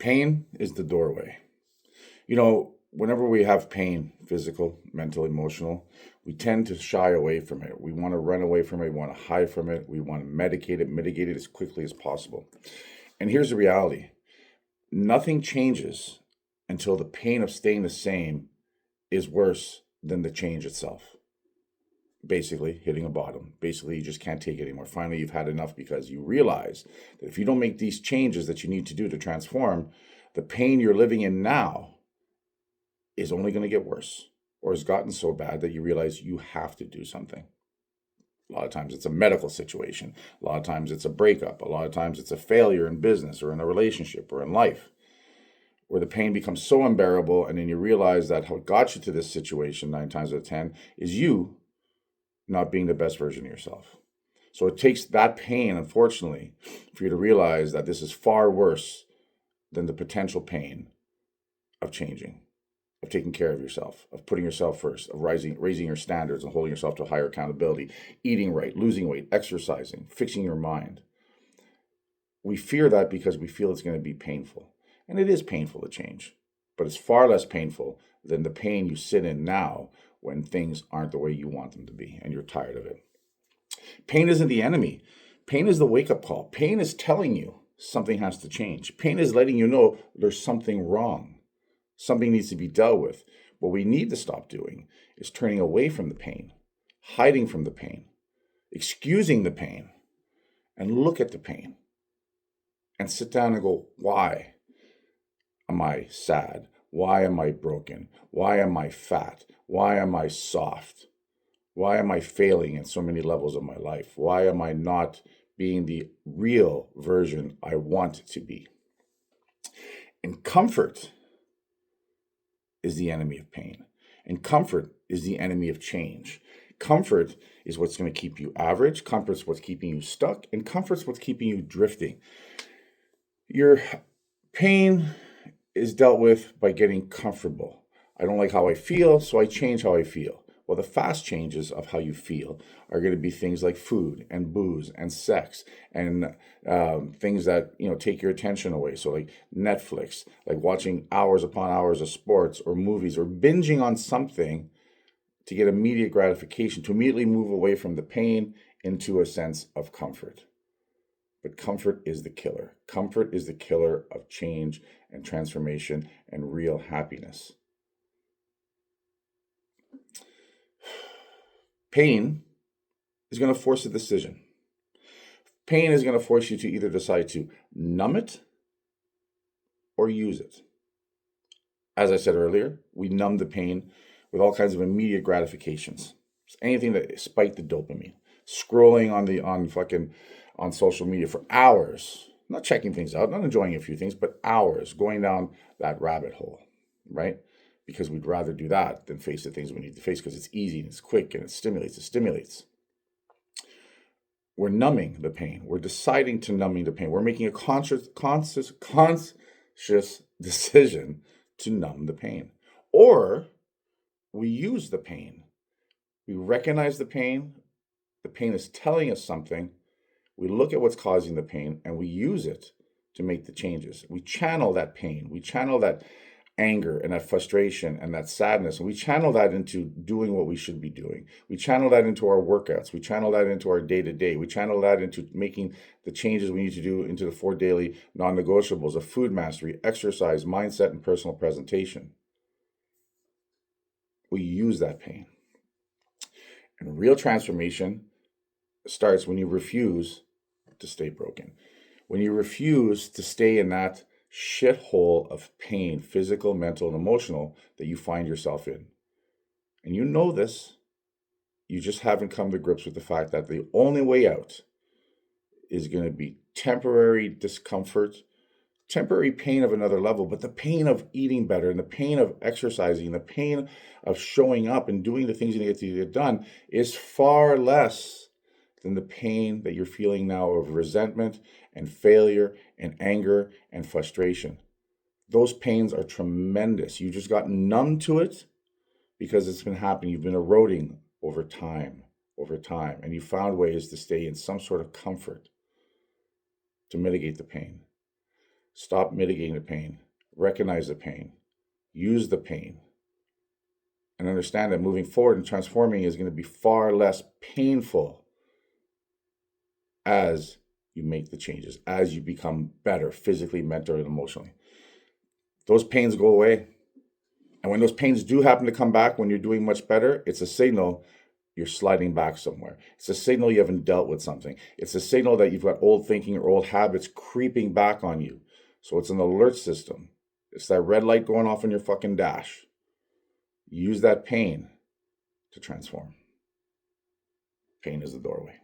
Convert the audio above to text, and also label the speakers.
Speaker 1: Pain is the doorway. Whenever we have pain, physical, mental, emotional, we tend to shy away from it. We want to run away from it. We want to hide from it. We want to medicate it, mitigate it as quickly as possible. And here's the reality. Nothing changes until the pain of staying the same is worse than the change itself. Basically, hitting a bottom. Basically, you just can't take it anymore. Finally, you've had enough because you realize that if you don't make these changes that you need to do to transform, the pain you're living in now is only going to get worse, or has gotten so bad that you realize you have to do something. A lot of times it's a medical situation. A lot of times it's a breakup. A lot of times it's a failure in business or in a relationship or in life, where the pain becomes so unbearable, and then you realize that what got you to this situation 9 times out of 10 is you not being the best version of yourself. So it takes that pain, unfortunately, for you to realize that this is far worse than the potential pain of changing, of taking care of yourself, of putting yourself first, of raising your standards and holding yourself to higher accountability, eating right, losing weight, exercising, fixing your mind. We fear that because we feel it's going to be painful. And it is painful to change, but it's far less painful than the pain you sit in now when things aren't the way you want them to be and you're tired of it. Pain isn't the enemy. Pain is the wake-up call. Pain is telling you something has to change. Pain is letting you know there's something wrong. Something needs to be dealt with. What we need to stop doing is turning away from the pain, hiding from the pain, excusing the pain, and look at the pain and sit down and go, why am I sad? Why am I broken? Why am I fat? Why am I soft? Why am I failing in so many levels of my life? Why am I not being the real version I want to be? And comfort is the enemy of pain. And comfort is the enemy of change. Comfort is what's going to keep you average. Comfort's what's keeping you stuck. And comfort's what's keeping you drifting. Your pain is dealt with by getting comfortable. I don't like how I feel, so I change how I feel. Well, the fast changes of how you feel are going to be things like food and booze and sex and things that take your attention away. So like Netflix, like watching hours upon hours of sports or movies or binging on something to get immediate gratification, to immediately move away from the pain into a sense of comfort. But comfort is the killer. Comfort is the killer of change and transformation and real happiness. Pain is going to force a decision. Pain is going to force you to either decide to numb it or use it. As I said earlier, we numb the pain with all kinds of immediate gratifications. It's anything that spike the dopamine. Scrolling on social media for hours, not checking things out, not enjoying a few things, but hours going down that rabbit hole, right? Because we'd rather do that than face the things we need to face because it's easy and it's quick and it stimulates. We're numbing the pain. We're deciding to numbing the pain. We're making a conscious decision to numb the pain. Or we use the pain. We recognize the pain. The pain is telling us something. We look at what's causing the pain and we use it to make the changes. We channel that pain. We channel that anger and that frustration and that sadness. And we channel that into doing what we should be doing. We channel that into our workouts. We channel that into our day-to-day. We channel that into making the changes we need to do into the 4 daily non-negotiables of food mastery, exercise, mindset, and personal presentation. We use that pain. And real transformation starts when you refuse to stay broken. When you refuse to stay in that shithole of pain, physical, mental, and emotional, that you find yourself in. And you know this, you just haven't come to grips with the fact that the only way out is going to be temporary discomfort, temporary pain of another level, but the pain of eating better and the pain of exercising, the pain of showing up and doing the things you need to get done is far less than the pain that you're feeling now of resentment and failure and anger and frustration. Those pains are tremendous. You just got numb to it because it's been happening. You've been eroding over time, and you found ways to stay in some sort of comfort to mitigate the pain. Stop mitigating the pain. Recognize the pain. Use the pain. And understand that moving forward and transforming is going to be far less painful as you make the changes, as you become better physically, mentally, and emotionally. Those pains go away. And when those pains do happen to come back when you're doing much better, it's a signal you're sliding back somewhere. It's a signal you haven't dealt with something. It's a signal that you've got old thinking or old habits creeping back on you. So it's an alert system. It's that red light going off on your fucking dash. Use that pain to transform. Pain is the doorway.